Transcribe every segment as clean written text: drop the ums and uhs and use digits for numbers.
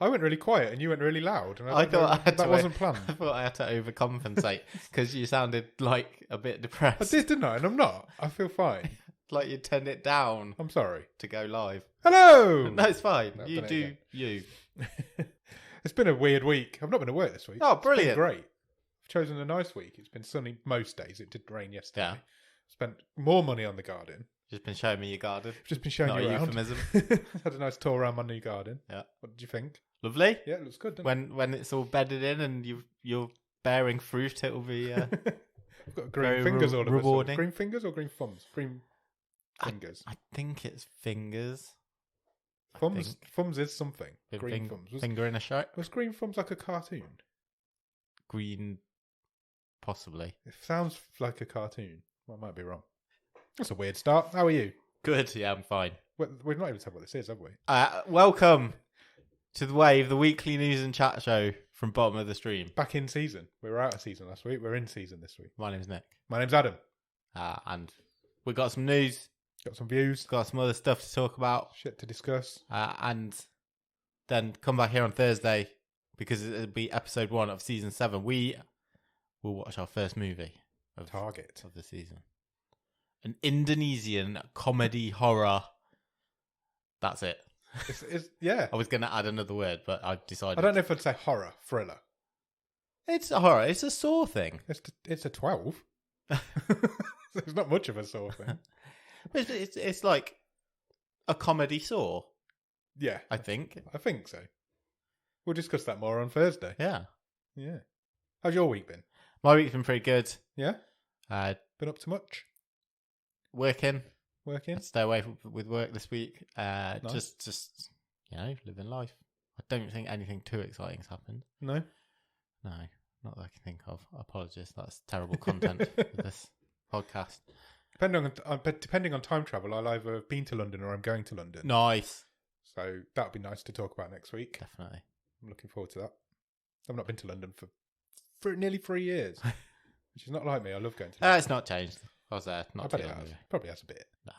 I went really quiet and you went really loud. And I thought that wasn't planned. I thought I had to overcompensate because you sounded like a bit depressed. I did, didn't I? And I'm not. I feel fine. Like you turned it down I'm sorry. to go live. Hello! No, it's fine. No, You do you. It's been a weird week. I've not been to work this week. Oh, brilliant. It's been great. I've chosen a nice week. It's been sunny most days. It did rain yesterday. Yeah. Spent more money on the garden. Just been showing me your garden. I've just been showing Not you a around. euphemism. Had a nice tour around my new garden. Yeah. What did you think? Lovely. Yeah, it looks good, doesn't When it's all bedded in and you're bearing fruit, it'll be it? I've got green very fingers all of rewarding. a sudden. Green fingers or green thumbs? Green fingers. I think it's fingers. Thumbs. Thumbs is something. Big Green thumbs. Finger in a shirt. Was green thumbs like a cartoon? Green, possibly. It sounds like a cartoon. Well, I might be wrong. That's a weird start. How are you? Good. Yeah, I'm fine. We've not even said what this is, have we? Welcome to The Wave, the weekly news and chat show from bottom of the stream. Back in season. We were out of season last week. We're in season this week. My name's Nick. My name's Adam. And we got some news, Got some views. got some other stuff to talk about. Shit to discuss. And then come back here on Thursday because it'll be episode 1 of season 7. We will watch our first movie of Target. the season. An Indonesian comedy horror. That's it. Yeah. I was going to add another word, but I decided. I don't know if I'd say horror, thriller. It's a horror. It's a Saw thing. It's a 12. There's not much of a Saw thing. It's like a comedy Saw, Yeah. I think. I think so. We'll discuss that more on Thursday. Yeah. Yeah. How's your week been? My week's been pretty good. Yeah? Been up to much? working. Working? Stay away with work this week. Nice. Just living life. I don't think anything too exciting's happened. No? No, not that I can think of. Apologies, that's terrible content for this podcast. Depending on time travel, I'll either have been to London or I'm going to London. Nice. So that'll be nice to talk about next week. Definitely. I'm looking forward to that. I've not been to London for nearly 3 years, which is not like me. I love going to London. It's not changed. I was there not I too bet it long has. ago. Probably has a bit. No.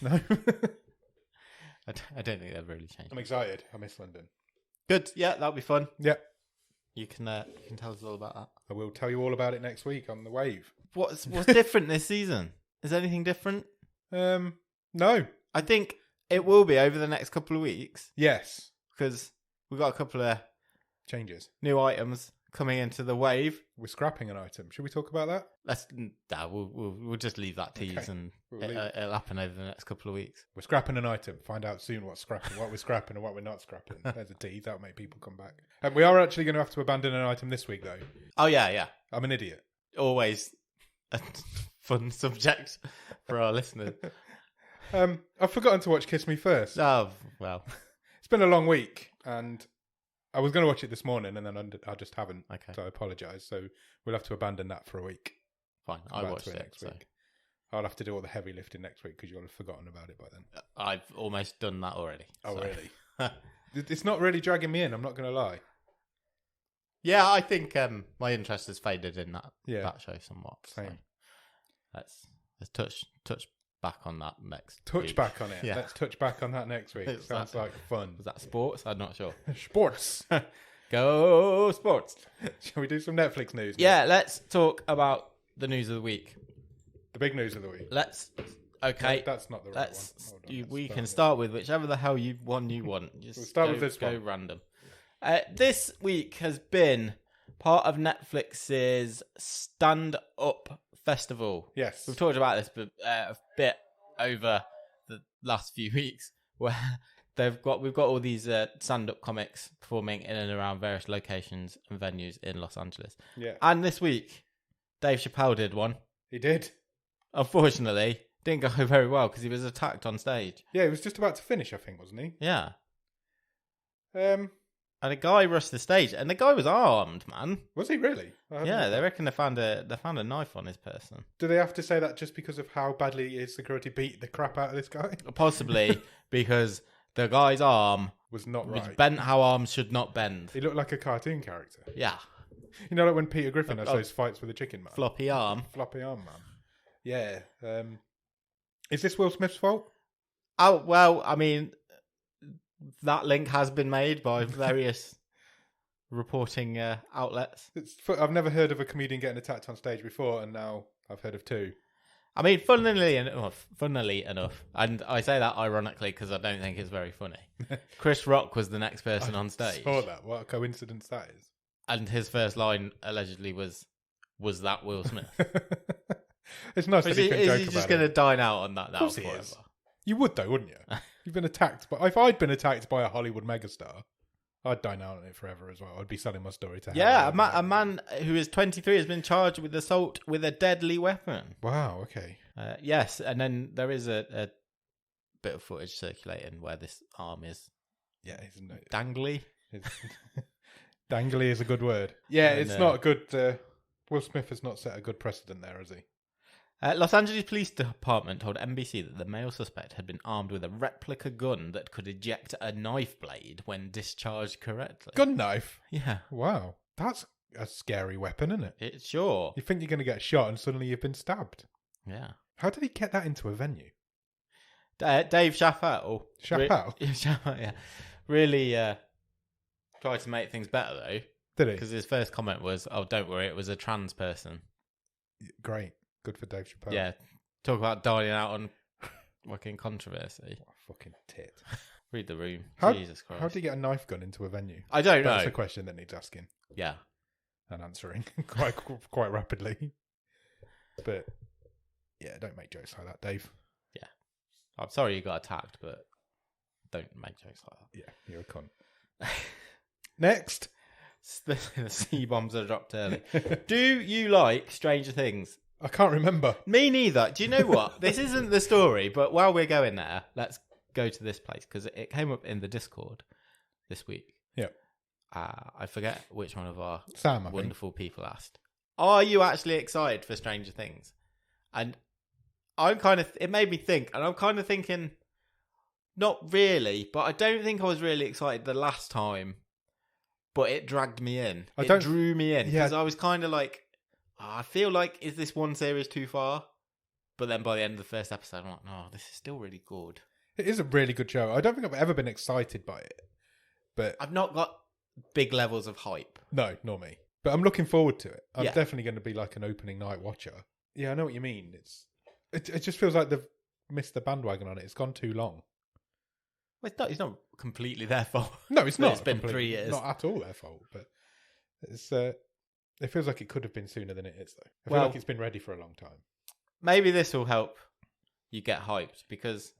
No? I don't think they've really changed. I'm excited. I miss London. Good. Yeah, that'll be fun. Yeah. You can tell us all about that. I will tell you all about it next week on The Wave. What's different this season? Is anything different? No. I think it will be over the next couple of weeks Yes. because we've got a couple of Changes. new items coming into the wave. We're scrapping an item. Should we talk about that? We'll just leave that tease Okay. and We'll leave it. it'll happen over the next couple of weeks. We're scrapping an item. Find out soon what we're scrapping and what we're not scrapping. There's a tease. That'll make people come back. We are actually going to have to abandon an item this week, though. Oh yeah. I'm an idiot. Always a fun subject for our listeners. I've forgotten to watch Kiss Me First. Oh well. It's been a long week, and I was going to watch it this morning, and then I just haven't. Okay. So I apologise. So we'll have to abandon that for a week. Fine. I Come back watched to it next so. week. I'll have to do all the heavy lifting next week because you'll have forgotten about it by then. I've almost done that already. Oh, so. really? It's not really dragging me in. I'm not going to lie. Yeah, I think my interest has faded in that show somewhat. Same. So let's touch back on that next Touch week. back on it. Yeah. Let's touch back on that next week. Is Sounds that- like fun. Was that sports? I'm not sure. Sports. Go sports. Shall we do some Netflix news? Yeah, let's talk about the news of the week. The big news of the week. Okay. That's not the right one. We can start with whichever the hell you want. Just We'll start with this go one. random. This week has been part of Netflix's Stand Up Festival. Yes. We've talked about this a bit over the last few weeks, where we've got all these stand-up comics performing in and around various locations and venues in Los Angeles. Yeah. And this week, Dave Chappelle did one. He did. Unfortunately, didn't go very well because he was attacked on stage. Yeah, he was just about to finish, I think, wasn't he? Yeah. Um, And a guy rushed the stage, and the guy was armed, man. was he really? Yeah, they reckon they found a knife on his person. Do they have to say that just because of how badly his security beat the crap out of this guy? Possibly because the guy's arm Was not was right. bent how arms should not bend. He looked like a cartoon character. Yeah. You know, like when Peter Griffin has those fights with the chicken man. Floppy arm. Floppy arm man. Yeah. Is this Will Smith's fault? Oh, well, I mean, that link has been made by various reporting outlets. I've never heard of a comedian getting attacked on stage before, and now I've heard of 2. I mean, funnily enough, and I say that ironically because I don't think it's very funny. Chris Rock was the next person on stage. I saw that. What a coincidence that is. And his first line allegedly was that Will Smith? It's nice that he can joke about it. Is he just going to dine out on that now Of course forever? he is. You would though, wouldn't you? You've been attacked, but if I'd been attacked by a Hollywood megastar, I'd dine out on it forever as well. I'd be selling my story to Yeah, a man who is 23 has been charged with assault with a deadly weapon. Wow, okay. Yes, and then there is a bit of footage circulating where this arm is dangly. Dangly is a good word. Yeah, it's not a good... Will Smith has not set a good precedent there, has he? Los Angeles Police Department told NBC that the male suspect had been armed with a replica gun that could eject a knife blade when discharged correctly. Gun knife? Yeah. Wow. That's a scary weapon, isn't it? It's sure. You think you're going to get shot and suddenly you've been stabbed. Yeah. How did he get that into a venue? Dave Chappelle. Chappelle? Yeah. Really tried to make things better, though. Did he? Because his first comment was, "Oh, don't worry, it was a trans person." Great. Good for Dave Chappelle. Yeah. Talk about dining out on fucking controversy. What a fucking tit. Read the room. Jesus Christ. How did he get a knife gun into a venue? I don't know. That's a question that needs asking. Yeah. And answering quite rapidly. But, yeah, don't make jokes like that, Dave. Yeah. I'm sorry you got attacked, but don't make jokes like that. Yeah, you're a cunt. Next. The C-bombs are dropped early. Do you like Stranger Things? I can't remember. Me neither. Do you know what? This isn't the story, but while we're going there, let's go to this place because it came up in the Discord this week. Yeah. I forget which one of our Sam, wonderful people asked, "Are you actually excited for Stranger Things?" And it made me think, and I'm kind of thinking, not really, but I don't think I was really excited the last time. But it dragged me in. It drew me in. Because I was kind of like, I feel like, is this one series too far? But then by the end of the first episode, I'm like, no, this is still really good. It is a really good show. I don't think I've ever been excited by it. But I've not got big levels of hype. No, nor me. But I'm looking forward to it. I'm definitely going to be like an opening night watcher. Yeah, I know what you mean. It just feels like they've missed the bandwagon on it. It's gone too long. Well, it's not completely their fault. No, it's not. It's been 3 years. Not at all their fault, but it feels like it could have been sooner than it is, though. I feel like it's been ready for a long time. Maybe this will help you get hyped, because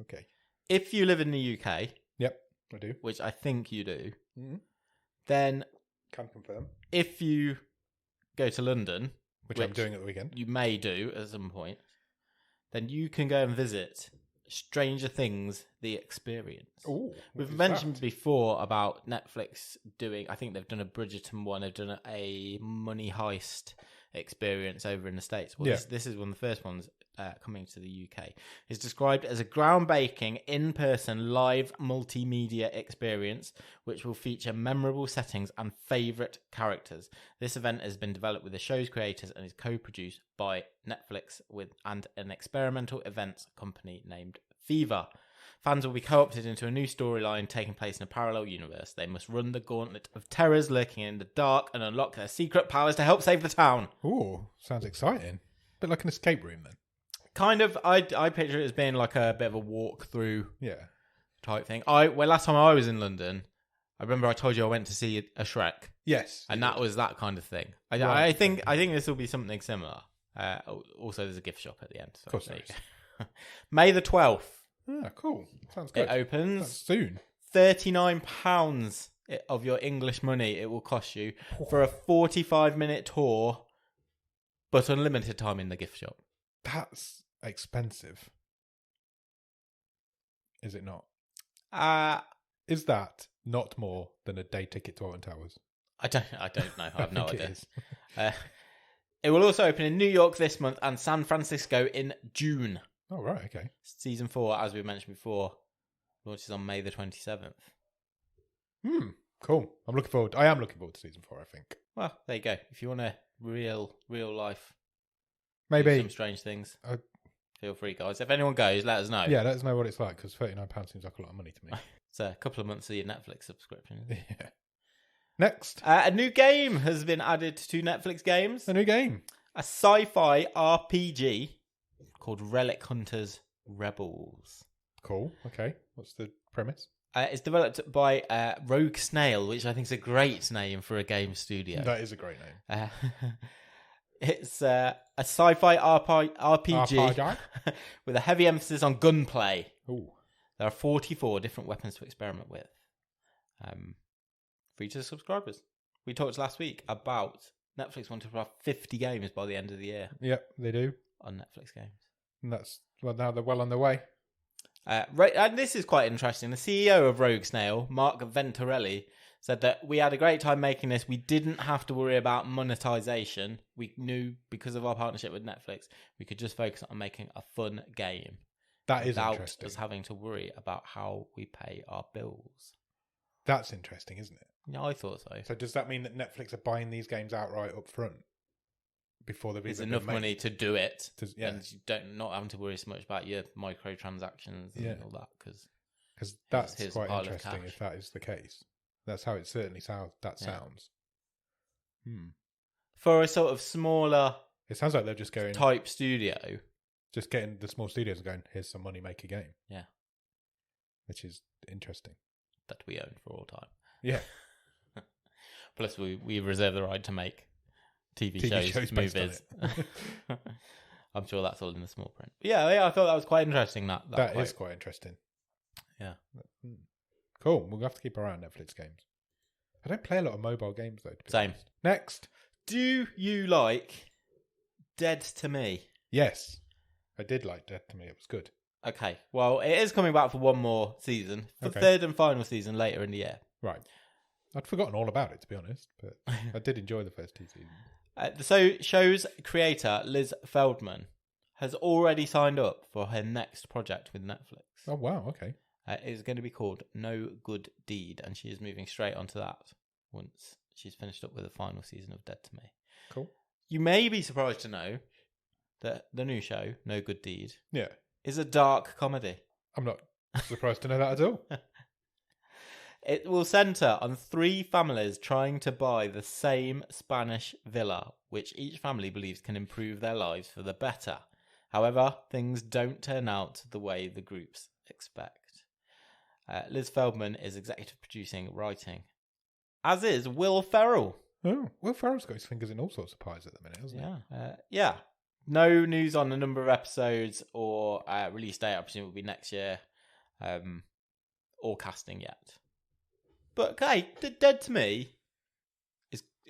if you live in the UK... Yep, I do. Which I think you do. Mm-hmm. Then... Can confirm. If you go to London... Which I'm doing at the weekend. You may do at some point. Then you can go and visit... Stranger Things, The Experience. Ooh, we've mentioned before about Netflix doing, I think they've done a Bridgerton one, they've done a money heist experience over in the States. Well, this is one of the first ones coming to the UK. It's described as a groundbreaking in-person live multimedia experience which will feature memorable settings and favourite characters. This event has been developed with the show's creators and is co-produced by Netflix and an experimental events company named Fever. Fans will be co-opted into a new storyline taking place in a parallel universe. They must run the gauntlet of terrors lurking in the dark and unlock their secret powers to help save the town. Ooh, sounds exciting. A bit like an escape room then. Kind of. I picture it as being like a bit of a walk-through type thing. Last time I was in London, I remember I told you I went to see a Shrek. Yes. And that was that kind of thing. I think this will be something similar. Also, there's a gift shop at the end. So of course there is. May the 12th. Ah, cool. Sounds good. It opens. That's soon. £39 of your English money it will cost you for a 45-minute tour, but unlimited time in the gift shop. That's expensive. Is it not? Is that not more than a day ticket to Alton Towers? I don't know. I have no idea. It will also open in New York this month and San Francisco in June. Oh, right, okay. Season 4, as we mentioned before, launches on May the 27th. Cool. I am looking forward to season 4, I think. Well, there you go. If you want a real life, maybe some strange things, feel free, guys. If anyone goes, let us know. Yeah, let us know what it's like, because £39 seems like a lot of money to me. It's a couple of months of your Netflix subscription. Isn't it? Yeah. Next. A new game has been added to Netflix games. A new game. A sci-fi RPG called Relic Hunters Rebels. Cool. Okay. What's the premise? It's developed by Rogue Snail, which I think is a great name for a game studio. That is a great name. It's a sci-fi RPG with a heavy emphasis on gunplay. Ooh. There are 44 different weapons to experiment with. Free to subscribers. We talked last week about Netflix wanting to have 50 games by the end of the year. Yep, they do. On Netflix games. And now they're well on their way. And this is quite interesting. The CEO of Rogue Snail, Mark Venturelli, said that we had a great time making this. We didn't have to worry about monetization. We knew because of our partnership with Netflix, we could just focus on making a fun game. That is without interesting. us having to worry about how we pay our bills. That's interesting, isn't it? Yeah, I thought so. So does that mean that Netflix are buying these games outright up front before they've There's even enough been made? money to do it, Yeah. and you not having to worry so much about your microtransactions and all that. Because that's here's a quite pile of interesting cash. if that is the case. That's how it certainly sounds. For a sort of smaller It sounds like they're just going type studio. just getting the small studios and going, here's some money, make a game. Yeah. Which is interesting. That we own for all time. Yeah. Plus, we reserve the right to make TV shows based on movies. it. I'm sure that's all in the small print. Yeah, I thought that was quite interesting. That is quite interesting. Yeah. Cool. We'll have to keep our eye on Netflix games. I don't play a lot of mobile games, though. To be Same. honest. Next. Do you like Dead to Me? Yes. I did like Dead to Me. It was good. Okay. Well, it is coming back for one more season. For the third and final season later in the year. Right. I'd forgotten all about it, to be honest, but I did enjoy the first two seasons. The show's creator, Liz Feldman, has already signed up for her next project with Netflix. Oh, wow. Okay. It's going to be called No Good Deed, and she is moving straight onto that once she's finished up with the final season of Dead to Me. Cool. You may be surprised to know that the new show, No Good Deed, Yeah. is a dark comedy. I'm not surprised to know that at all. It will centre on three families trying to buy the same Spanish villa, which each family believes can improve their lives for the better. However, things don't turn out the way the groups expect. Liz Feldman is executive producing, writing, as is Will Ferrell. Oh, Will Ferrell's got his fingers in all sorts of pies at the minute, hasn't he? Yeah. No news on the number of episodes or release date. I presume it will be next year, or casting yet. But okay, Dead to Me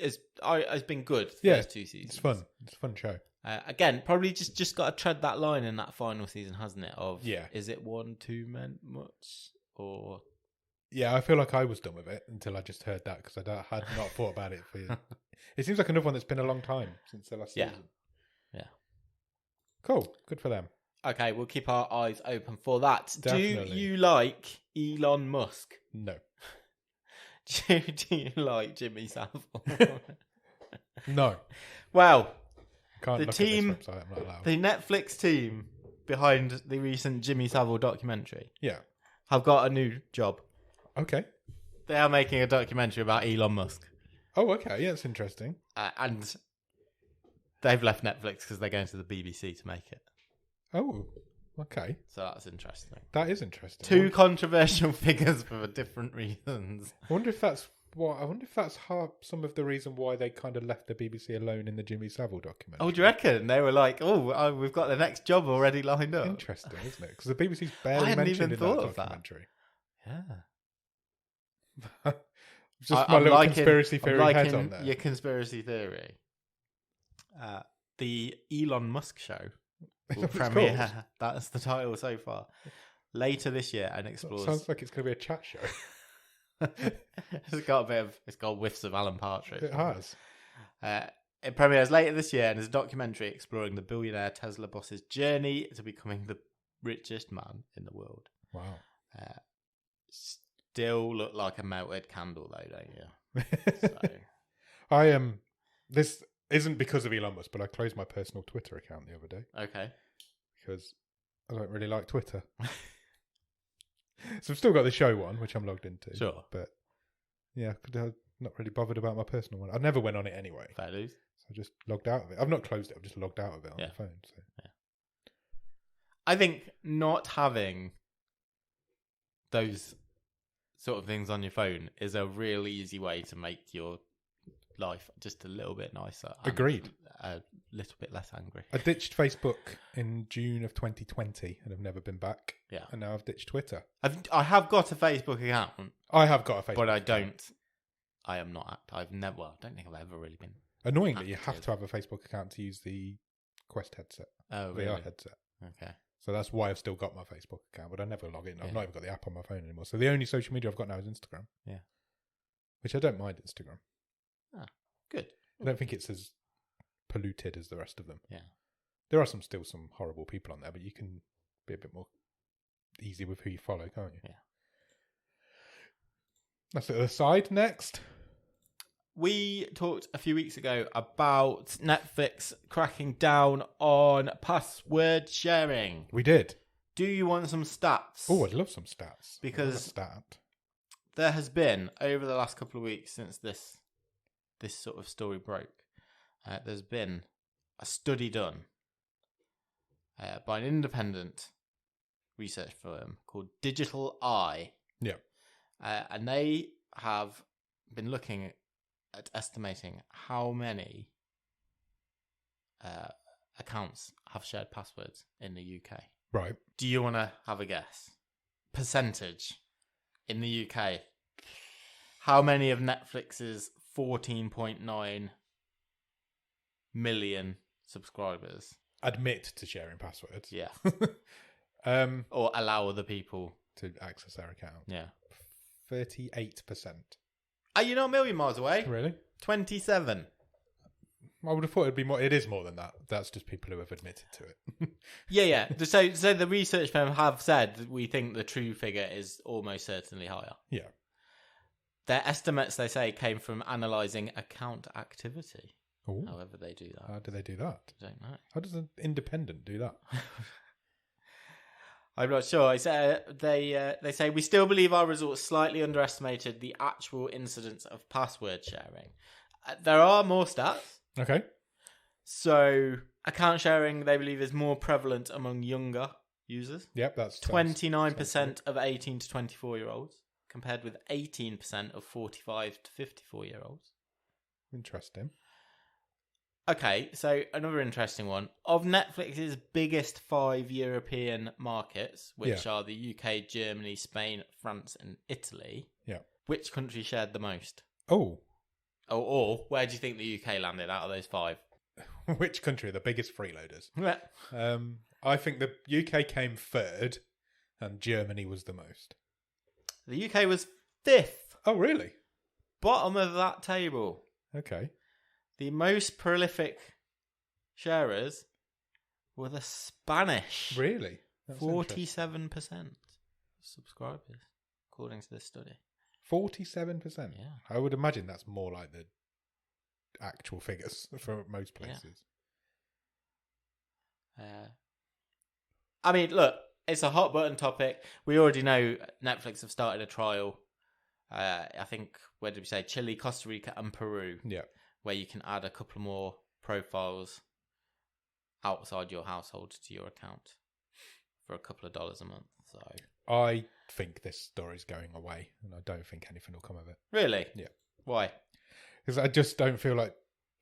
has been good. The first two seasons. It's fun. It's a fun show. Again, probably just got to tread that line in that final season, hasn't it? Is it one too much or? Yeah, I feel like I was done with it until I just heard that because I had not thought about it for. It seems like another one that's been a long time since the last season. Yeah. Cool. Good for them. Okay, we'll keep our eyes open for that. Definitely. Do you like Elon Musk? No. Do you like Jimmy Savile? No. Well, Can't the look team, at this website. I'm not allowed. the Netflix team behind the recent Jimmy Savile documentary, Yeah. have got a new job. Okay. They are making a documentary about Elon Musk, Oh, okay. Yeah, it's interesting. and they've left Netflix because they're going to the BBC to make it. Oh, okay. So that's interesting. That is interesting. Two controversial figures for different reasons. I wonder if that's some of the reason why they kind of left the BBC alone in the Jimmy Savile documentary. Oh, do you reckon? They were like, oh, we've got the next job already lined up. Interesting, isn't it? Because the BBC's barely I hadn't mentioned even in thought that of that. documentary. Yeah. Just my little conspiracy theory head on there. Your conspiracy theory. The Elon Musk show will premiere. That's the title so far. Later this year, and explores. Sounds like it's going to be a chat show. It's got whiffs of Alan Partridge. It has. It premieres later this year and is a documentary exploring the billionaire Tesla boss's journey to becoming the richest man in the world. Wow. Still look like a melted candle, though, don't you? So. This isn't because of Elon Musk, but I closed my personal Twitter account the other day. Okay. Because I don't really like Twitter. So I've still got the show one, which I'm logged into. Sure. But yeah, I'm not really bothered about my personal one. I never went on it anyway. Fair dues. So I just logged out of it. I've not closed it. I've just logged out of it on the phone. So. Yeah. I think not having those sort of things on your phone is a real easy way to make your life just a little bit nicer. Agreed. A little bit less angry. I ditched Facebook in June of 2020 and have never been back. Yeah. And now I've ditched Twitter. I have got a Facebook account. I have got a Facebook but I account. don't. I am not act. I've never. Well, I don't think I've ever really been. Annoyingly, you have to have a Facebook account to use the Quest headset. Oh, really? VR headset. Okay. So that's why I've still got my Facebook account, but I never log in. I've not even got the app on my phone anymore. So the only social media I've got now is Instagram. Yeah. Which I don't mind Instagram. Ah, good. I don't think it's as polluted as the rest of them. Yeah. There are still some horrible people on there, but you can be a bit more easy with who you follow, can't you? Yeah. That's the other side. Next. We talked a few weeks ago about Netflix cracking down on password sharing. We did. Do you want some stats? Oh, I'd love some stats. Because stat. there has been, over the last couple of weeks since this sort of story broke, there's been a study done by an independent research firm called Digital Eye. Yeah. And they have been looking at estimating how many accounts have shared passwords in the UK. Right. Do you want to have a guess? Percentage in the UK. How many of Netflix's 14.9 million subscribers admit to sharing passwords? Yeah. Or allow other people to access their account. Yeah. 38%. Are you not a million miles away? Really? 27. I would have thought it'd be more. It is more than that. That's just people who have admitted to it. Yeah. So the research firm have said that we think the true figure is almost certainly higher. Yeah. Their estimates, they say, came from analysing account activity. Ooh. However they do that. How do they do that? I don't know. How does an independent do that? I'm not sure. They say we still believe our results slightly underestimated the actual incidence of password sharing. There are more stats. Okay. So account sharing, they believe, is more prevalent among younger users. Yep, that's 29% of 18 to 24-year-olds, compared with 18% of 45 to 54-year-olds. Interesting. Okay, so another interesting one. Of Netflix's biggest 5 European markets, which are the UK, Germany, Spain, France, and Italy, which country shared the most? Oh. Or where do you think the UK landed out of those 5? Which country are the biggest freeloaders? I think the UK came third and Germany was the most. The UK was 5th. Oh, really? Bottom of that table. Okay. The most prolific sharers were the Spanish. Really? 47% subscribers, according to this study. 47%? Yeah. I would imagine that's more like the actual figures for most places. I mean, look, it's a hot button topic. We already know Netflix have started a trial. I think, where did we say? Chile, Costa Rica, and Peru. Yeah. Where you can add a couple more profiles outside your household to your account for a couple of dollars a month. So I think this story's going away, and I don't think anything will come of it. Really? Yeah. Why? Because I just don't feel like...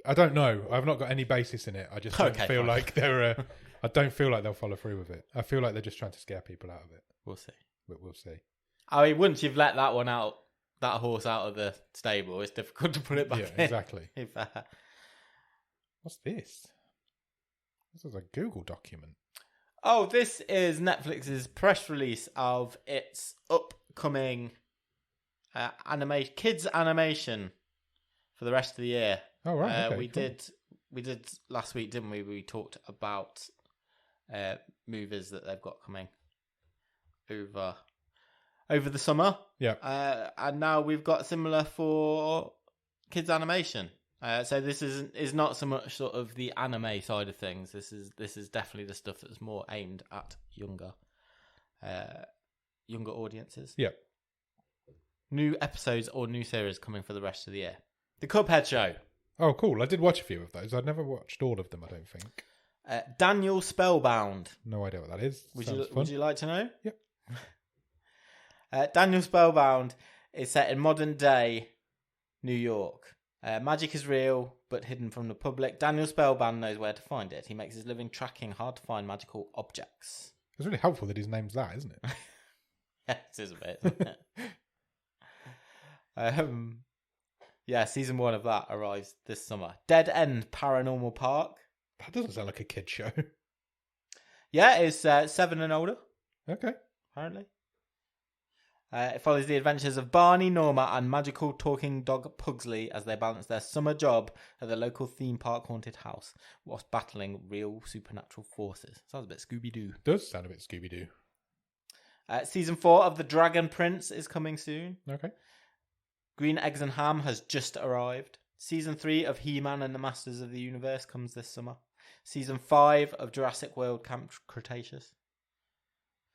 I don't know. I've not got any basis in it. I just don't feel like they're... I don't feel like they'll follow through with it. I feel like they're just trying to scare people out of it. We'll see. But we'll see. I mean, once you've let that one out, that horse out of the stable, it's difficult to put it back in. Yeah, exactly. What's this? This is a Google document. Oh, this is Netflix's press release of its upcoming kids animation for the rest of the year. Oh, right. Okay, we did last week, didn't we? We talked about movies that they've got coming over the summer. Yeah. And now we've got similar for kids animation. So this is not so much sort of the anime side of things. This is definitely the stuff that's more aimed at younger younger audiences. Yeah. New episodes or new series coming for the rest of the year. The Cuphead Show. Oh, cool. I did watch a few of those. I'd never watched all of them, I don't think. Daniel Spellbound. No idea what that is. Would you like to know? Yep. Daniel Spellbound is set in modern day New York. Magic is real, but hidden from the public. Daniel Spellbound knows where to find it. He makes his living tracking hard-to-find magical objects. It's really helpful that his name's that, isn't it? Yes, it is a bit, isn't it? Yeah, season 1 of that arrives this summer. Dead End Paranormal Park. That doesn't sound like a kid show. Yeah, it's 7 and older. Okay. Apparently. It follows the adventures of Barney, Norma, and magical talking dog Pugsley as they balance their summer job at the local theme park haunted house whilst battling real supernatural forces. Sounds a bit Scooby-Doo. Does sound a bit Scooby-Doo. Season 4 of The Dragon Prince is coming soon. Okay. Green Eggs and Ham has just arrived. Season 3 of He-Man and the Masters of the Universe comes this summer. Season 5 of Jurassic World Camp Cretaceous.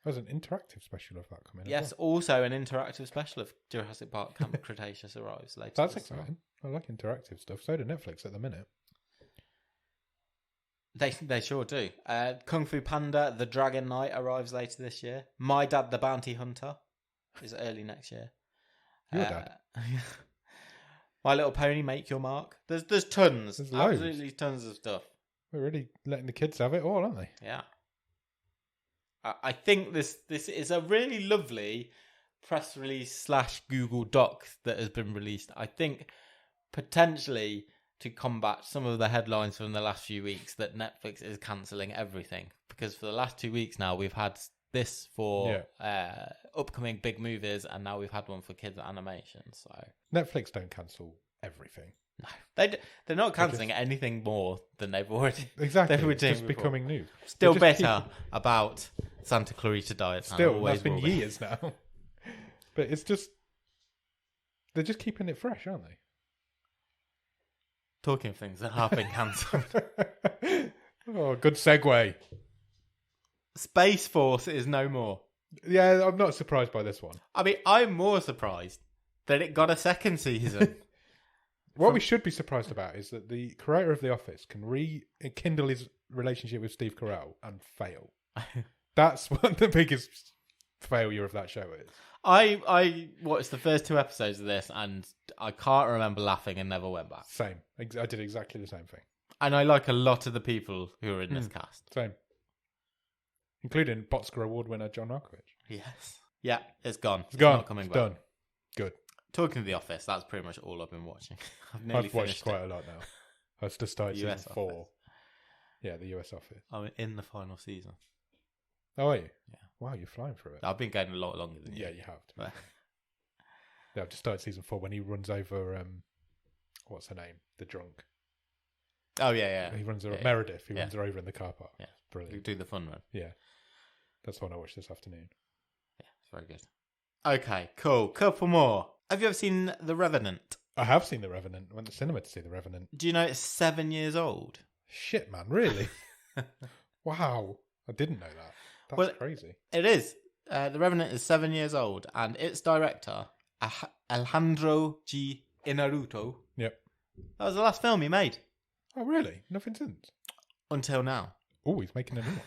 There's an interactive special of that coming. Yes, also an interactive special of Jurassic Park Camp Cretaceous arrives later. That's exciting. I like interactive stuff. So do Netflix at the minute. They sure do. Kung Fu Panda: The Dragon Knight arrives later this year. My Dad the Bounty Hunter is early next year. Your dad. My Little Pony: Make Your Mark. There's tons. There's loads. Absolutely tons of stuff. We're really letting the kids have it all, aren't they? Yeah. I think this is a really lovely press release / Google Doc that has been released. I think potentially to combat some of the headlines from the last few weeks that Netflix is cancelling everything. Because for the last 2 weeks now, we've had this for upcoming big movies, and now we've had one for kids animation. So Netflix don't cancel everything. No, they're not cancelling anything more than they've already. Exactly, they were it's doing just before. becoming new. Still bitter about Santa Clarita Diet. Still, that's been years now. But it's just they're just keeping it fresh, aren't they? Talking of things that have been cancelled. Oh, good segue. Space Force is no more. Yeah, I'm not surprised by this one. I mean, I'm more surprised that it got a second season. What we should be surprised about is that the creator of The Office can rekindle his relationship with Steve Carell and fail. That's what the biggest failure of that show is. I watched the first 2 episodes of this and I can't remember laughing and never went back. Same. I did exactly the same thing. And I like a lot of the people who are in this cast. Same. Including Botscar Award winner John Malkovich. Yes. Yeah, it's gone. It's gone. Not coming It's back. done. Good. Talking of The Office, that's pretty much all I've been watching. I've watched quite a lot now. I've just started season US 4. Office. Yeah, the US Office. I'm in the final season. Oh, are you? Yeah. Wow, you're flying through it. I've been going a lot longer than you. Yeah, you have. Yeah, I've just started season 4 when he runs over, what's her name? The drunk. Oh, yeah. He runs her, Yeah. Meredith, he runs her over in the car park. Yeah. Brilliant. We do the fun run. Yeah. That's the one I watched this afternoon. Yeah, it's very good. Okay, cool. Couple more. Have you ever seen The Revenant? I have seen The Revenant. I went to cinema to see The Revenant. Do you know it's 7 years old? Shit, man, really? Wow. I didn't know that. That's crazy. It is. The Revenant is 7 years old, and its director, Alejandro G. Inarritu. Yep. That was the last film he made. Oh, really? Nothing since? Until now. Oh, he's making a new one.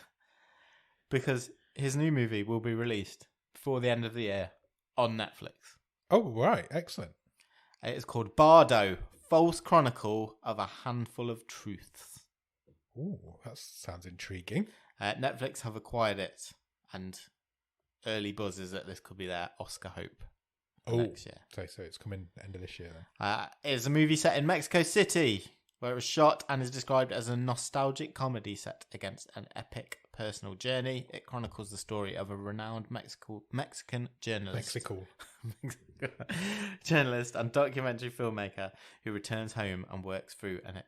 Because his new movie will be released before the end of the year on Netflix. Oh, right. Excellent. It's called Bardo, False Chronicle of a Handful of Truths. Oh, that sounds intriguing. Netflix have acquired it, and early buzz is that this could be their Oscar hope next year. So it's coming end of this year then. It's a movie set in Mexico City, where it was shot and is described as a nostalgic comedy set against an epic personal journey. It chronicles the story of a renowned Mexican journalist. Journalist and documentary filmmaker who returns home and works through an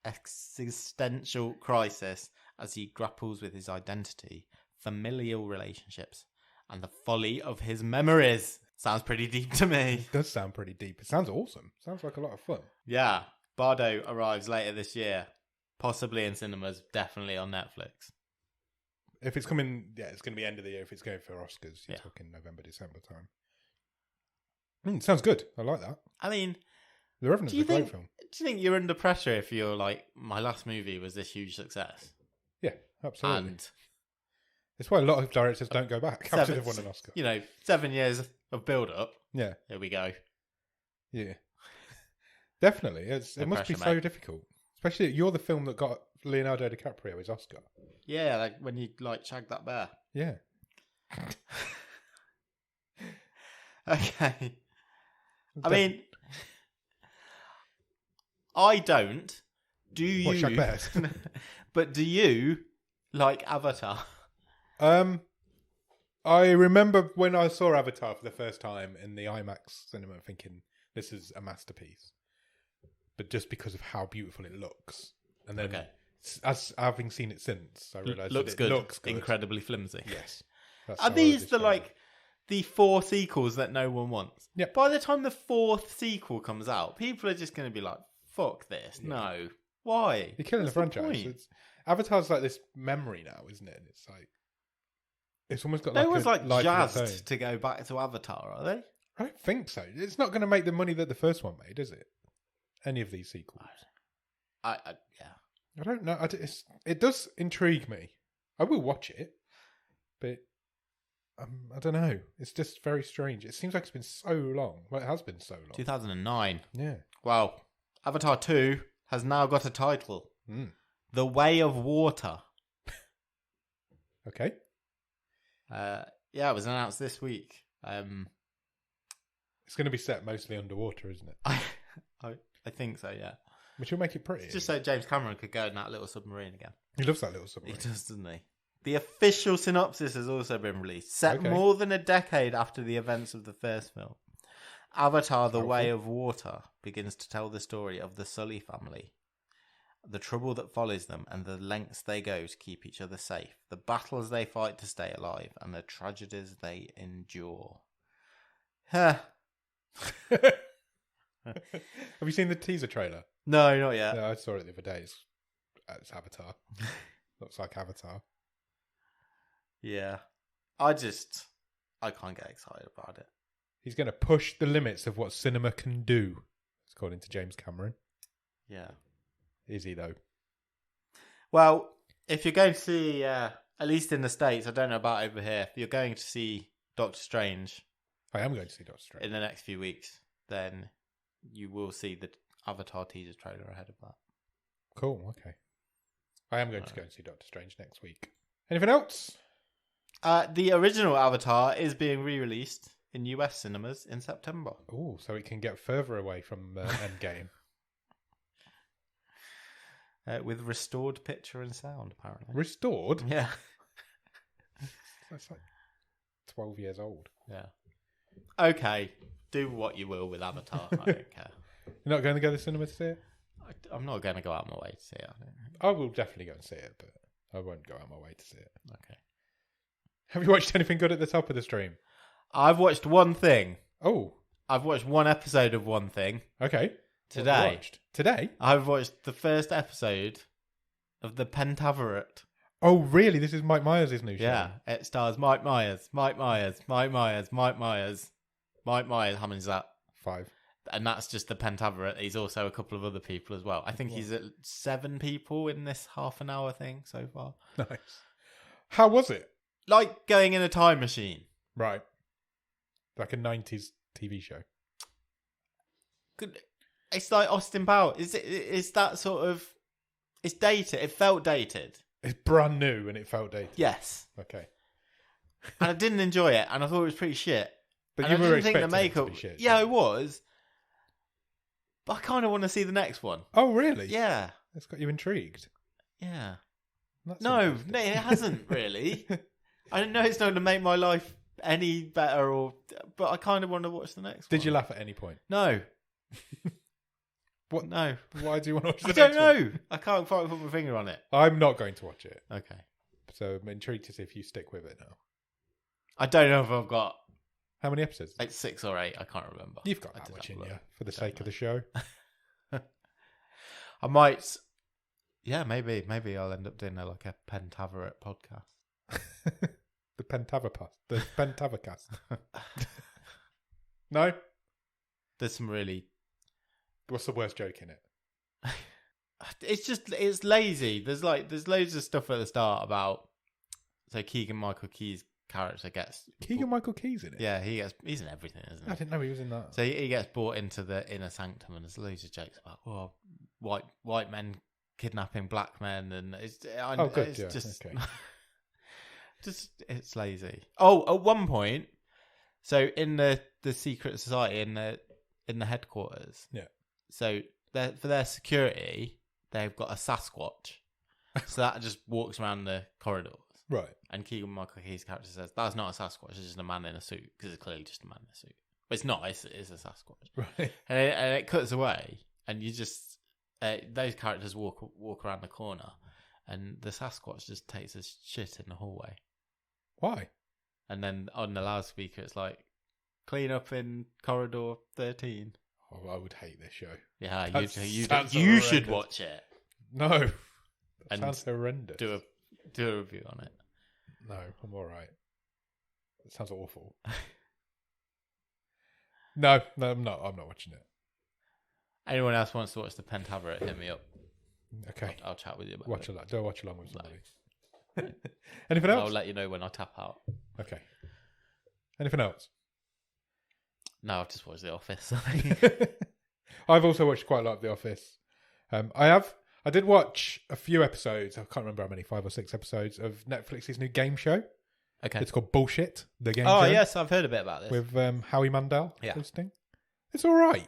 existential crisis as he grapples with his identity, familial relationships, and the folly of his memories. Sounds pretty deep to me. It does sound pretty deep. It sounds awesome. Sounds like a lot of fun. Yeah. Bardo arrives later this year, possibly in cinemas, definitely on Netflix. If it's coming, it's going to be end of the year. If it's going for Oscars, you're Yeah. talking November, December time. Sounds good. I like that. I mean, The Revenant's a great film. do you think you're under pressure if you're like, my last movie was this huge success? Yeah, absolutely. And It's why a lot of directors don't go back after they've won an Oscar. 7 years of build-up. Yeah. Here we go. Yeah. Definitely. It must be pressure, so mate. difficult. Especially, you're the film that got Leonardo DiCaprio his Oscar. Yeah, like when you like shag that bear. Yeah. Okay. I mean, I don't. Do you? What, shag bears? But do you like Avatar? I remember when I saw Avatar for the first time in the IMAX cinema thinking, this is a masterpiece. But just because of how beautiful it looks. And then, as having seen it since, I realised looks it good. looks good. Incredibly flimsy. Yes. That's Are how I would these describe it. the 4 sequels that no one wants? Yeah. By the time the 4th sequel comes out, people are just going to be like, fuck this. Yeah. No. Why? You're killing What's the franchise. point? Avatar's like this memory now, isn't it? And it's like, it's almost got No like one's a like life of its jazzed own. to go back to Avatar, are they? I don't think so. It's not going to make the money that the first one made, is it? Any of these sequels. Yeah. I don't know. It does intrigue me. I will watch it, but I don't know. It's just very strange. It seems like it's been so long. Well, it has been so long. 2009. Yeah. Well, Avatar 2 has now got a title. The Way of Water. Okay. Yeah, it was announced this week. It's going to be set mostly underwater, isn't it? I think so, yeah. Which will make it pretty. It's just so James Cameron could go in that little submarine again. He loves that little He submarine. does, doesn't he? The official synopsis has also been released. Set Okay. more than a decade after the events of the first film, Avatar The Powerful. Way of Water begins to tell the story of the Sully family, the trouble that follows them, and the lengths they go to keep each other safe, the battles they fight to stay alive, and the tragedies they endure. Huh. Have you seen the teaser trailer? No, not yet. Yeah, I saw it the other day. It's Avatar. Looks like Avatar. Yeah. I can't get excited about it. He's going to push the limits of what cinema can do, according to James Cameron. Yeah. Is he, though? Well, if you're going to see, at least in the States, I don't know about over here, if you're going to see Doctor Strange I am going to see Doctor Strange. in the next few weeks, then you will see the Avatar teaser trailer ahead of that. Cool, okay. I am going to go and see Doctor Strange next week. Anything else? The original Avatar is being re-released in US cinemas in September. Oh, so it can get further away from Endgame. With restored picture and sound, apparently. Restored? Yeah. That's like 12 years old. Yeah. Okay. Do what you will with Avatar. I don't care. You're not going to go to the cinema to see it? I'm not going to go out my way to see it. I don't think. I will definitely go and see it, but I won't go out my way to see it. Okay. Have you watched anything good at the top of the stream? I've watched one thing. Oh, I've watched one episode of one thing okay. What have you today. watched? Today? I've watched the first episode of The Pentaveret. Oh, really? This is Mike Myers' new show? Yeah, it stars Mike Myers. How many is that? 5. And that's just The Pentaveret. He's also a couple of other people as well. I think he's at 7 people in this half an hour thing so far. Nice. How was it? Like going in a time machine. Right. Like a 90s TV show. Good. It's like Austin Powers. Is that sort of... It's dated. It felt dated. It's brand new and it felt dated. Yes. Okay. And I didn't enjoy it. And I thought it was pretty shit. But And you I were didn't think expecting the it makeup... to be shit. Yeah, it was. But I kind of want to see the next one. Oh, really? Yeah. It's got you intrigued. Yeah. That's No, interesting. it hasn't really. I don't know it's not going to make my life any better, but I kind of want to watch the next one. Did you laugh at any point? No. What? No. Why do you want to watch the I don't next one? know. I can't quite put my finger on it. I'm not going to watch it. Okay. So I'm intrigued to see if you stick with it now. I don't know if I've got How many episodes? like 6 or 8. I can't remember. You've got I that did much have in a you look. for the Don't sake of know. the show. I might. Yeah, maybe I'll end up doing like a Pentaveret podcast. The Pentavacast. The Pentavacast. No? There's some really... What's the worst joke in it? It's lazy. There's loads of stuff at the start about... So Keegan-Michael Key's character gets... Keegan-Michael Key's in it? Yeah, he's in everything, isn't he? I didn't know he was in that. So he gets brought into the inner sanctum, and there's loads of jokes about, white men kidnapping black men, and it's just... Okay. Just, it's lazy. Oh, at one point, so in the secret society in the headquarters, yeah. So for their security, they've got a Sasquatch, so that just walks around the corridors. Right. And Keegan-Michael Key's character says that's not a Sasquatch; it's just a man in a suit, because it's clearly just a man in a suit. But it's not; it's a Sasquatch. Right. And it cuts away, and you just those characters walk around the corner, and the Sasquatch just takes a shit in the hallway. Why? And then on the loudspeaker, it's like, clean up in corridor 13. Oh, I would hate this show. Yeah, Sounds you should horrendous. watch it. No. That And sounds horrendous. Do a review on it. No, I'm all right. It sounds awful. No, I'm not. I'm not watching it. Anyone else wants to watch the Pentaveret, hit me up. Okay. I'll chat with you about Watch it. Go watch along with somebody. Anything else? I'll let you know when I tap out. Okay. Anything else? No, I've just watched The Office. I've also watched quite a lot of The Office. I did watch a few episodes. I can't remember how many, 5 or 6 episodes of Netflix's new game show. Okay. It's called Bullshit, the game show. Oh, yes, I've heard a bit about this. With Howie Mandel Yeah. hosting. It's all right.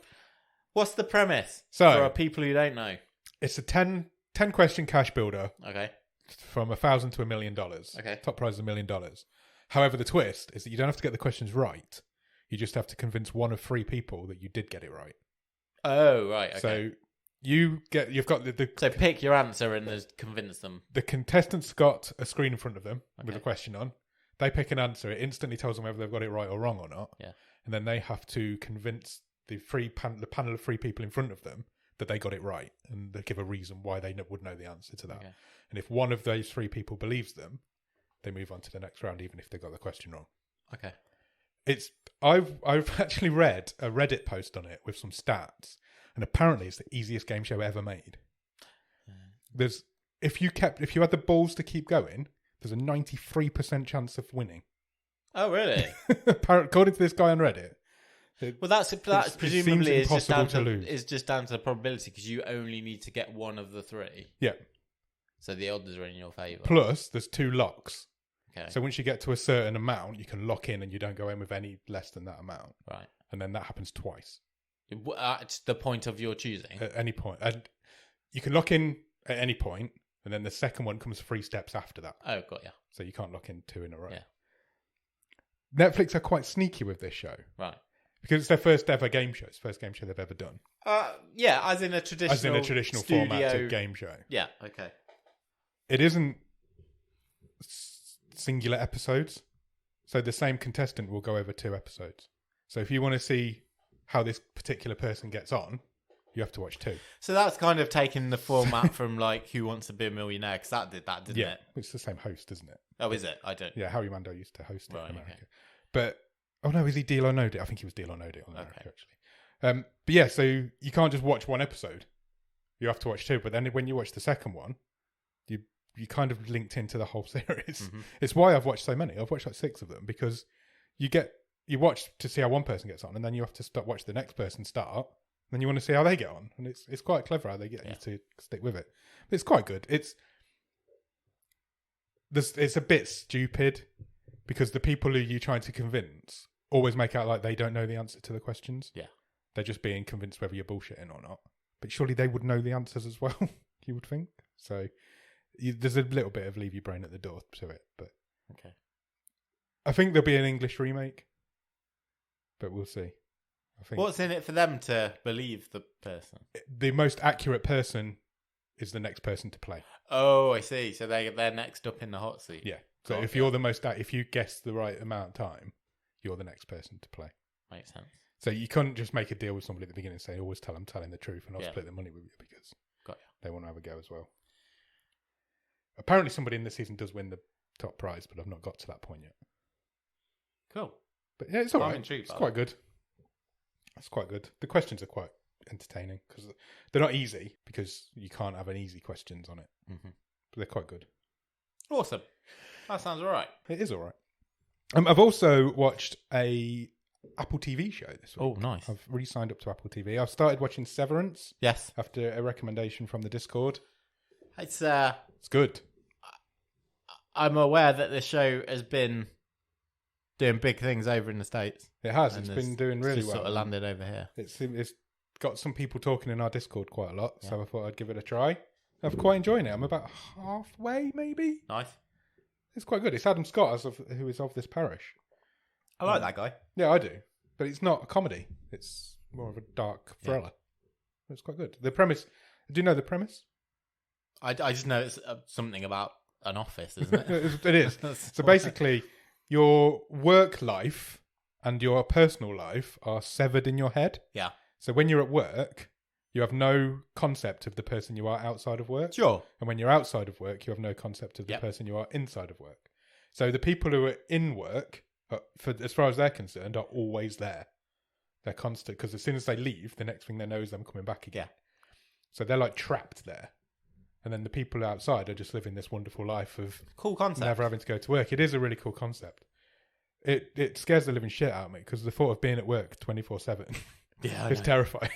What's the premise So, for people who don't know? It's a 10 question cash builder Okay. from $1,000 to $1 million. Okay. Top prize is $1 million. However, the twist is that you don't have to get the questions right. You just have to convince one of 3 people that you did get it right. Oh, right. Okay. So you've got So pick your answer and just convince them. the contestants got a screen in front of them with Okay. a question on. They pick an answer. It instantly tells them whether they've got it right or wrong or not. Yeah. And then they have to convince the panel of 3 people in front of them that they got it right, and they give a reason why they would know the answer to that. Okay. And if one of those 3 people believes them, they move on to the next round, even if they got the question wrong. Okay. I've actually read a Reddit post on it with some stats, and apparently it's the easiest game show ever made. There's if you had the balls to keep going, there's a 93% chance of winning. Oh, really? According to this guy on Reddit. Well, that's presumably is just down to lose. Is just down to the probability, because you only need to get one of the 3. Yeah. So the odds are in your favour. Plus, there's 2 locks. Okay. So once you get to a certain amount, you can lock in, and you don't go in with any less than that amount. Right. And then that happens twice. At the point of your choosing. At any point, and you can lock in at any point, and then the second one comes 3 steps after that. Oh, got ya. So you can't lock in 2 in a row. Yeah. Netflix are quite sneaky with this show. Right. Because it's their first ever game show. It's the first game show they've ever done. Yeah, as in a traditional format of game show. Yeah, okay. It isn't singular episodes. So the same contestant will go over 2 episodes. So if you want to see how this particular person gets on, you have to watch 2. So that's kind of taking the format from like Who Wants to Be a Millionaire, because that did that, didn't it? It's the same host, isn't it? Oh, is it? I don't. Yeah, Howie Mandel used to host it in America. Okay. But, oh no, is he Deal or No Deal? I think he was Deal or No Deal in America, actually. But yeah, so you can't just watch 1 episode. You have to watch 2. But then when you watch the second one, you kind of linked into the whole series. Mm-hmm. It's why I've watched so many. I've watched like 6 of them, because you watch to see how one person gets on, and then you have to watch the next person start, and then you want to see how they get on. And it's quite clever how they get you to stick with it. But it's quite good. It's a bit stupid, because the people who you're trying to convince always make out like they don't know the answer to the questions. Yeah. They're just being convinced whether you're bullshitting or not. But surely they would know the answers as well, you would think. So there's a little bit of leave your brain at the door to it. But okay. I think there'll be an English remake, but we'll see. What's in it for them to believe the person? The most accurate person is the next person to play. Oh, I see. So they're next up in the hot seat. Yeah. So if you're if you guess the right amount of time, you're the next person to play. Makes sense. So you couldn't just make a deal with somebody at the beginning and say, always tell them telling the truth, and I'll split the money with you, because they want to have a go as well. Apparently somebody in this season does win the top prize, but I've not got to that point yet. Cool. But yeah, it's all I'm right. intrigued It's by quite good. It's quite good. The questions are quite entertaining because they're not easy because you can't have any easy questions on it. Mm-hmm. But they're quite good. Awesome. That sounds all right. It is all right. I've also watched a Apple TV show this week. Oh, nice. I've re-signed up to Apple TV. I've started watching Severance Yes. after a recommendation from the Discord. It's good. I'm aware that this show has been doing big things over in the States. It has. And It's been doing really just well. sort of landed over here. It's got some people talking in our Discord quite a lot, so Yeah. I thought I'd give it a try. I'm quite enjoying it. I'm about halfway, maybe. Nice. It's quite good. It's Adam Scott, who is of this parish. I like that guy. Yeah, I do. But it's not a comedy. It's more of a dark thriller. It's quite good. The premise... Do you know the premise? I just know it's something about an office, isn't it? It is. So basically, your work life and your personal life are severed in your head. Yeah. So when you're at work, you have no concept of the person you are outside of work. Sure. And when you're outside of work, you have no concept of the person you are inside of work. So the people who are in work, as far as they're concerned, are always there. They're constant, because as soon as they leave, the next thing they know is them coming back again. Yeah. So they're like trapped there. And then the people outside are just living this wonderful life of Cool concept. never having to go to work. It is a really cool concept. It scares the living shit out of me, because the thought of being at work 24/7 is terrifying.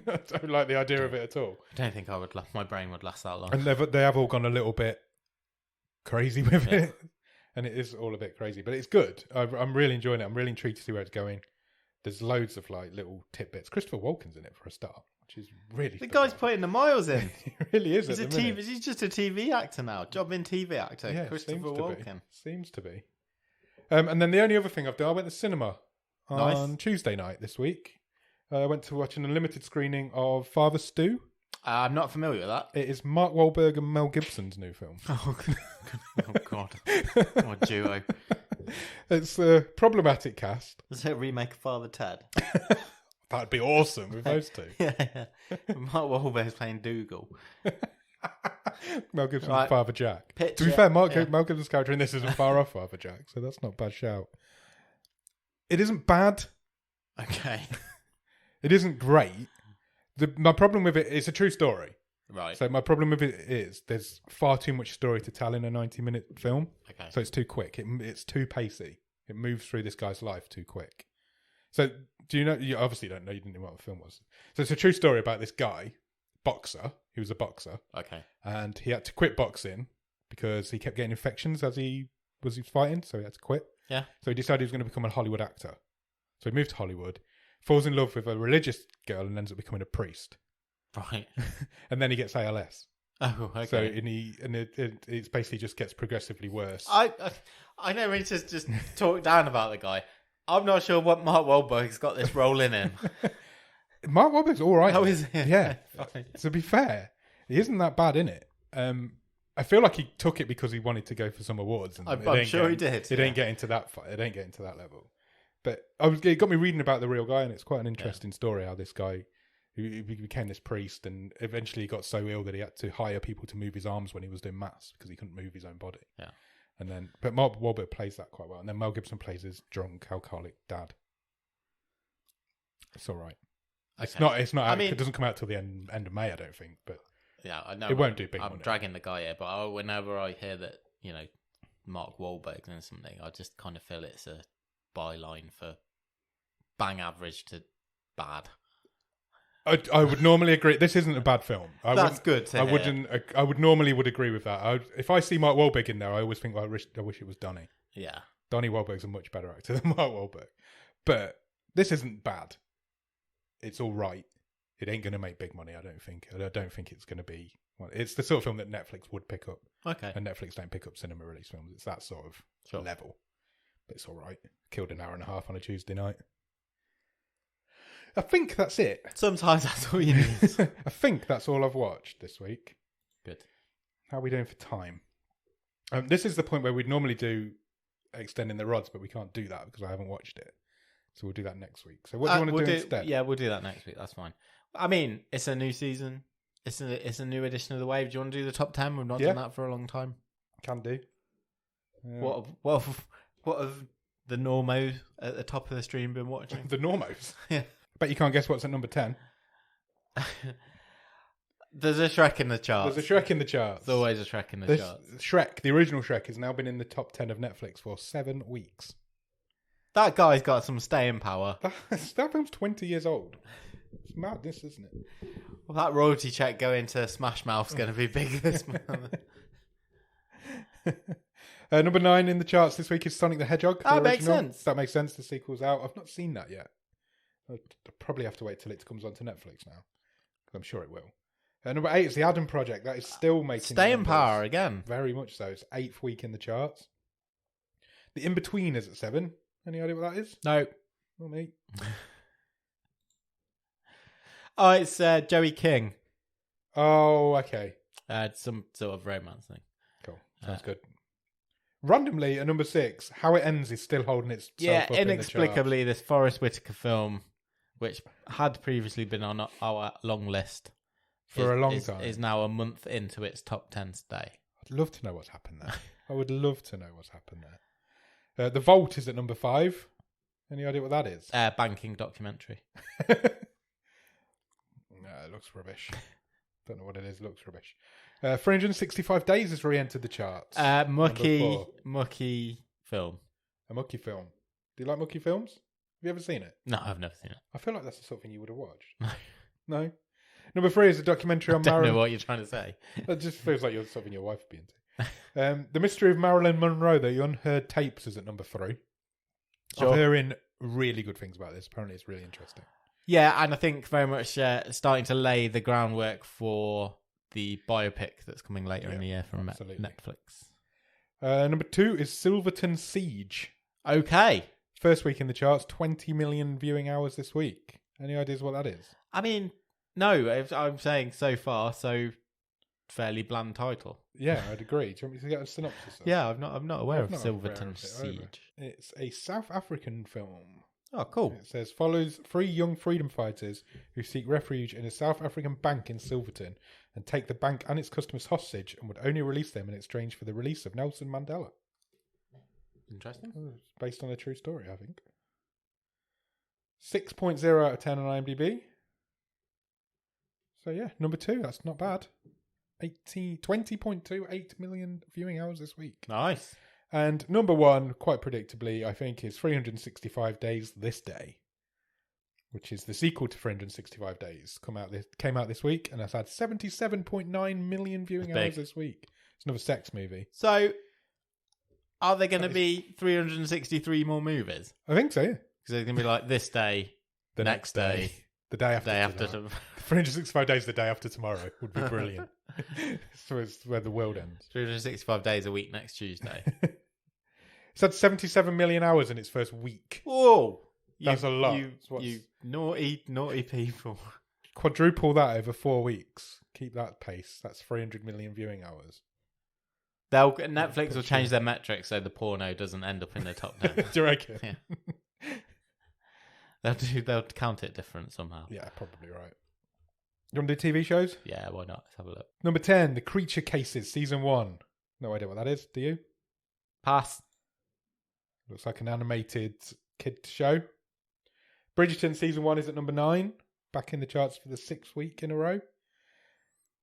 I don't like the idea of it at all. I don't think my brain would last that long. And they have all gone a little bit crazy with it. And it is all a bit crazy, but it's good. I'm really enjoying it. I'm really intrigued to see where it's going. There's loads of like little tidbits. Christopher Walken's in it for a start, which is really The guy's putting the miles in. he really is. He's just a TV actor now. Job in TV actor. Yeah, Christopher Walken. Seems to be. And then the only other thing I've done, I went to cinema on Tuesday night this week. I went to watch an unlimited screening of Father Stu. I'm not familiar with that. It is Mark Wahlberg and Mel Gibson's new film. Oh God. What a duo. It's a problematic cast. Is it a remake of Father Ted? That'd be awesome with those two. Yeah. Mark Wahlberg's playing Dougal. Mel Gibson's Right. Father Jack. Picture- To be fair, Mel Gibson's character in this isn't far off Father Jack, so that's not a bad shout. It isn't bad. Okay. It isn't great. My problem with it, it's a true story. Right. So my problem with it is there's far too much story to tell in a 90-minute film. Okay. So it's too quick. It's too pacey. It moves through this guy's life too quick. So do you know? You obviously don't know. You didn't know what the film was. So it's a true story about this guy, boxer. He was a boxer. Okay. And he had to quit boxing because he kept getting infections as he was fighting. So he had to quit. Yeah. So he decided he was going to become a Hollywood actor. So he moved to Hollywood, falls in love with a religious girl, and ends up becoming a priest. Right. And then he gets ALS. Oh, okay. So it basically just gets progressively worse. I know we just talk down about the guy. I'm not sure what Mark Wahlberg's got this role in him. Mark Wahlberg's all right. Oh, is he? Yeah. Fine. To be fair, he isn't that bad in it. I feel like he took it because he wanted to go for some awards. And I'm sure he did. It didn't get into that fight. It didn't get into that level. But it got me reading about the real guy, and it's quite an interesting story how this guy he became this priest, and eventually he got so ill that he had to hire people to move his arms when he was doing mass because he couldn't move his own body. Yeah. And then, but Mark Wahlberg plays that quite well, and then Mel Gibson plays his drunk alcoholic dad. It's all right. Okay. It's not. It doesn't come out till the end of May, I don't think. But yeah, I know it won't do big. I'm money. dragging the guy here, but whenever I hear that Mark Wahlberg's in something, I just kind of feel it's a byline for bang average to bad. I would normally agree. This isn't a bad film. That's good. I wouldn't. I would normally agree with that. If I see Mark Wahlberg in there, I always think, I wish it was Donnie. Yeah, Donnie Wahlberg's a much better actor than Mark Wahlberg. But this isn't bad. It's all right. It ain't going to make big money, I don't think. I don't think it's going to be. Well, it's the sort of film that Netflix would pick up. Okay. And Netflix don't pick up cinema release films. It's that sort of level. But it's all right. Killed an hour and a half on a Tuesday night. I think that's it. Sometimes that's all you need. I think that's all I've watched this week. Good. How are we doing for time? This is the point where we'd normally do extending the rods, but we can't do that because I haven't watched it. So we'll do that next week. So what do you want to do instead? Yeah, we'll do that next week. That's fine. I mean, it's a new season. It's a new edition of The Wave. Do you want to do the top 10? We've not done that for a long time. Can do. What have the normos at the top of the stream been watching? The normos? Yeah. Bet you can't guess what's at number 10. There's a Shrek in the charts. There's a Shrek in the charts. There's always a Shrek in the charts. Shrek, the original Shrek, has now been in the top 10 of Netflix for 7 weeks. That guy's got some staying power. That film's 20 years old. It's madness, isn't it? Well, that royalty check going to Smash Mouth's going to be big this month. Number 9 in the charts this week is Sonic the Hedgehog. That makes sense. That makes sense. The sequel's out. I've not seen that yet. I'll probably have to wait till it comes onto Netflix now. I'm sure it will. Number 8 is The Adam Project. That is still making staying power again. Very much so. It's 8th week in the charts. The In-Between is at 7. Any idea what that is? No. Not me. Oh, it's Joey King. Oh, okay. Some sort of romance thing. Cool. Sounds good. Randomly, at number 6, How It Ends is still holding itself up inexplicably, this Forrest Whitaker film, which had previously been on our long list for a long time, is now a month into its top 10 stay. I'd love to know what's happened there. I would love to know what's happened there. The Vault is at number 5. Any idea what that is? Banking documentary. No, it looks rubbish. Don't know what it is. It looks rubbish. 365 Days has re-entered the charts. Mucky film. A mucky film. Do you like mucky films? Have you ever seen it? No, I've never seen it. I feel like that's the sort of thing you would have watched. No? Number 3 is a documentary on Marilyn. I don't know what you're trying to say. It just feels like you're something your wife would be into. The Mystery of Marilyn Monroe, the Unheard Tapes, is at number 3. Sure. I'm hearing really good things about this. Apparently it's really interesting. Yeah, and I think very much starting to lay the groundwork for the biopic that's coming later in the year from Netflix. Number 2 is Silverton Siege. Okay. First week in the charts, 20 million viewing hours this week. Any ideas what that is? I mean, no, I'm saying so far, so fairly bland title. Yeah, I'd agree. Do you want me to get a synopsis? Yeah, I'm not aware of Silverton Siege. It's a South African film. Oh, cool. It says, follows 3 young freedom fighters who seek refuge in a South African bank in Silverton and take the bank and its customers hostage and would only release them in exchange for the release of Nelson Mandela. Interesting. It's based on a true story, I think. 6.0 out of 10 on IMDb. So yeah, number 2, that's not bad. 20.28 million viewing hours this week. Nice. And number 1, quite predictably, I think, is 365 Days This Day, which is the sequel to 365 Days. Came out this week, and has had 77.9 million viewing hours this week. It's another sex movie. So, are there going to be 363 more movies? I think so, yeah. Because there's going to be like this day, the next day, the day after 365 days the day after tomorrow would be brilliant. So it's where the world ends. 365 days a week next Tuesday. It's had 77 million hours in its first week. Whoa! That's a lot. You naughty people. Quadruple that over 4 weeks. Keep that pace. That's 300 million viewing hours. Netflix will change their metrics so the porno doesn't end up in the top 10. Do you reckon? Yeah. They'll count it different somehow. Yeah, probably right. You want to do TV shows? Yeah, why not? Let's have a look. Number 10, The Creature Cases, Season 1. No idea what that is, do you? Pass. Looks like an animated kid show. Bridgerton, Season 1 is at number 9. Back in the charts for the 6th week in a row.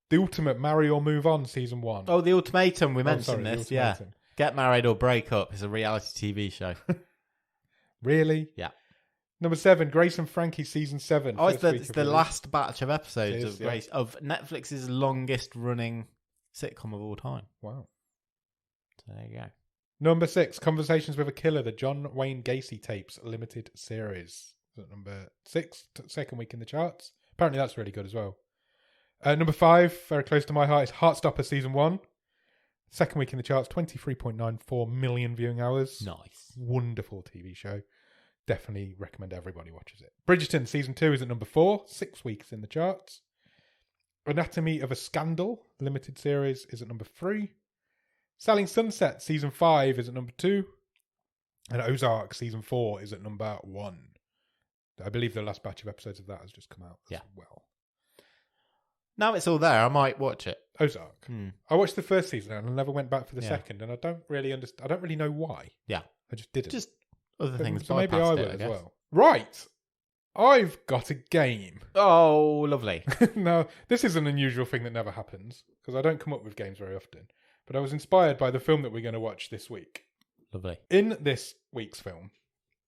The Ultimate Marry or Move On, Season 1. Oh, The Ultimatum, we mentioned this, yeah. Get Married or Break Up is a reality TV show. Really? Yeah. Number 7, Grace and Frankie, Season 7. Oh, it's the last batch of episodes of Grace, of Netflix's longest running sitcom of all time. Wow. So there you go. Number 6, Conversations with a Killer, the John Wayne Gacy Tapes limited series. Number 6, second week in the charts. Apparently that's really good as well. Number 5, very close to my heart, is Heartstopper Season 1. Second week in the charts, 23.94 million viewing hours. Nice. Wonderful TV show. Definitely recommend everybody watches it. Bridgerton Season 2 is at number 4, 6 weeks in the charts. Anatomy of a Scandal, limited series, is at number 3. Selling Sunset Season 5 is at number 2. And Ozark Season 4 is at number 1. I believe the last batch of episodes of that has just come out as well. Now it's all there, I might watch it. Ozark. I watched the first season and I never went back for the Yeah. second, and I don't really understand. I don't really know why. Yeah. I just didn't. Just other things. So maybe I bypassed will it, as guess. well. Right. I've got a game. Oh, lovely. Now, this is an unusual thing that never happens because I don't come up with games very often. But I was inspired by the film that we're going to watch this week. Lovely. In this week's film,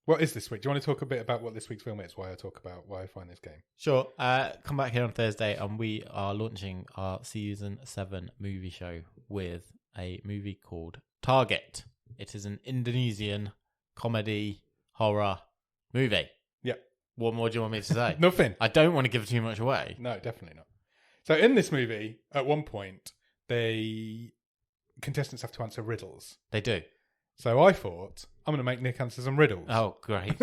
what is this week? Do you want to talk a bit about what this week's film is? Why I find this game? Sure. Come back here on Thursday and we are launching our season 7 movie show with a movie called Target. It is an Indonesian comedy horror movie. Yeah. What more do you want me to say? Nothing. I don't want to give too much away. No, definitely not. So in this movie, at one point, contestants have to answer riddles. They do. So I thought, I'm going to make Nick answer some riddles. Oh, great.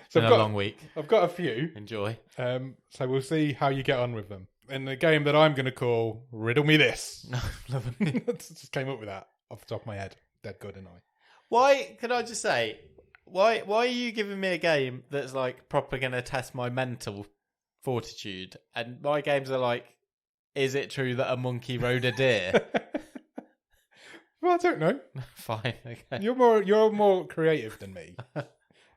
So Been a long week. I've got a few. Enjoy. So we'll see how you get on with them. In the game that I'm going to call Riddle Me This. Just came up with that off the top of my head. Dead good, and I. Why, can I just say, why are you giving me a game that's like proper going to test my mental fortitude? And my games are like, is it true that a monkey rode a deer? Well, I don't know. Fine, okay. You're more creative than me.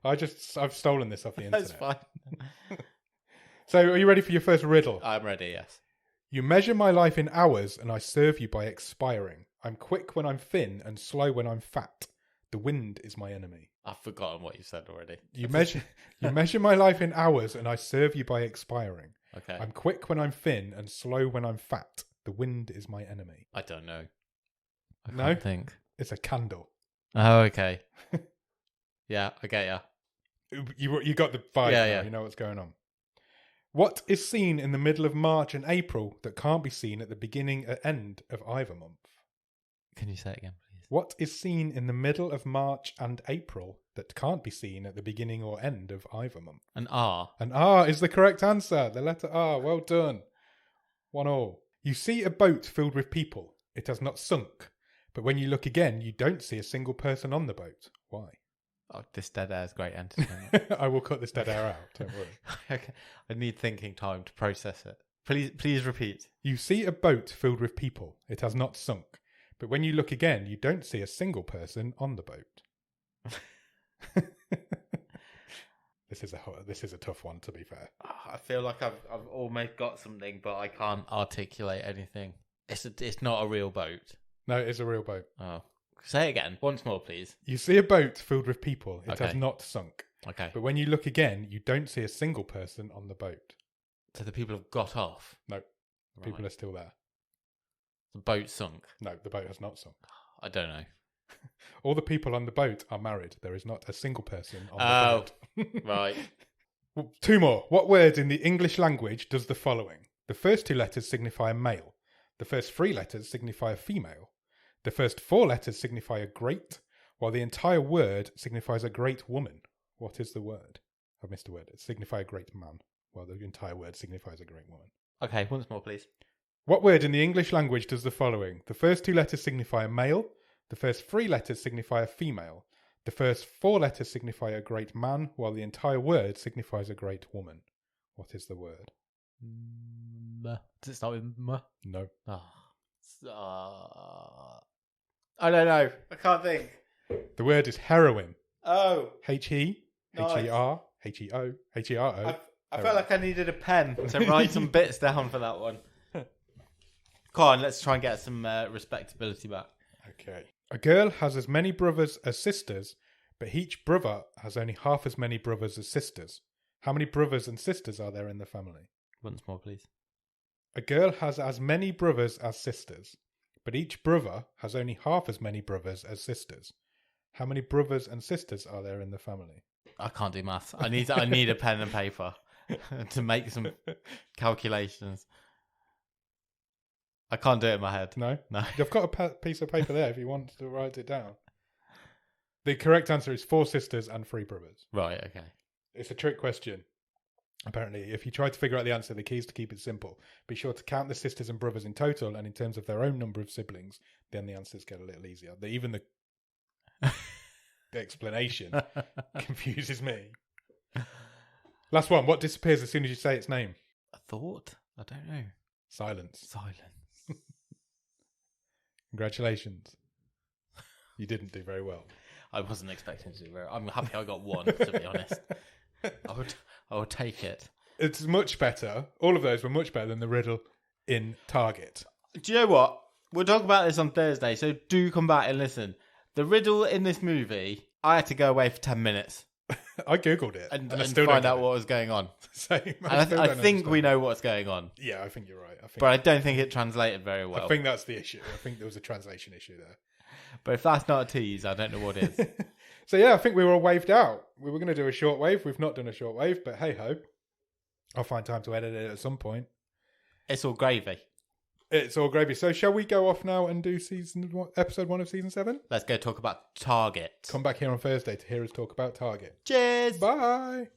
I've stolen this off the internet. That's fine. So, are you ready for your first riddle? I'm ready, yes. You measure my life in hours, and I serve you by expiring. I'm quick when I'm thin, and slow when I'm fat. The wind is my enemy. I've forgotten what you said already. You measure my life in hours, and I serve you by expiring. Okay. I'm quick when I'm thin, and slow when I'm fat. The wind is my enemy. I don't know. I No? can't think. It's a candle. Oh, okay. Yeah, I get ya. You got the vibe. Yeah, now, yeah. You know what's going on. What is seen in the middle of March and April that can't be seen at the beginning or end of either month? Can you say it again, please? What is seen in the middle of March and April that can't be seen at the beginning or end of either month? An R. And R is the correct answer. The letter R. Well done. 1-1. You see a boat filled with people. It has not sunk. But when you look again, you don't see a single person on the boat. Why? Oh, this dead air is great entertainment. I will cut this dead air out. Don't worry. Okay. I need thinking time to process it. Please repeat. You see a boat filled with people. It has not sunk. But when you look again, you don't see a single person on the boat. This is a tough one, to be fair. I feel like I've almost got something, but I can't articulate anything. It's not a real boat. No, it is a real boat. Oh, say it again once more, please. You see a boat filled with people. It has Okay. not sunk. Okay. But when you look again, you don't see a single person on the boat. So the people have got off. No, the people Right. are still there. The boat sunk. No, the boat has not sunk. I don't know. All the people on the boat are married. There is not a single person on the boat. Right. Well, 2 more. What word in the English language does the following? The first 2 letters signify a male. The first 3 letters signify a female. The first 4 letters signify a great, while the entire word signifies a great woman. What is the word? I've missed a word. It signifies a great man, while the entire word signifies a great woman. Okay, once more, please. What word in the English language does the following? The first 2 letters signify a male. The first 3 letters signify a female. The first 4 letters signify a great man, while the entire word signifies a great woman. What is the word? Does it start with M? No. I don't know. I can't think. The word is heroin. Oh. H-E, H-E-R, H-E-O, H-E-R-O. I felt like I needed a pen to write some bits down for that one. Come on, let's try and get some respectability back. Okay. A girl has as many brothers as sisters, but each brother has only half as many brothers as sisters. How many brothers and sisters are there in the family? Once more, please. A girl has as many brothers as sisters, but each brother has only half as many brothers as sisters. How many brothers and sisters are there in the family? I can't do maths. I need a pen and paper to make some calculations. I can't do it in my head. No? No. You've got a piece of paper there if you want to write it down. The correct answer is 4 sisters and 3 brothers. Right, okay. It's a trick question. Apparently, if you try to figure out the answer, the key is to keep it simple. Be sure to count the sisters and brothers in total, and in terms of their own number of siblings, then the answers get a little easier. Even the explanation confuses me. Last one. What disappears as soon as you say its name? A thought? I don't know. Silence. Silence. Congratulations. You didn't do very well. I wasn't expecting to do very. I'm happy I got one. To be honest, I would take it. It's much better. All of those were much better than the riddle in Target. Do you know what? We'll talk about this on Thursday, so do come back and listen. The riddle in this movie, I had to go away for 10 minutes. I googled it and still find out what was going on. Same. I think we know what's going on. Yeah, I think you're right. But I don't think it translated very well. I think that's the issue. I think there was a translation issue there. But if that's not a tease, I don't know what is. So yeah, I think we were all waved out. We were going to do a shortwave. We've not done a shortwave, but hey ho. I'll find time to edit it at some point. It's all gravy. It's all gravy. So shall we go off now and do episode 1 of season 7? Let's go talk about Target. Come back here on Thursday to hear us talk about Target. Cheers. Bye.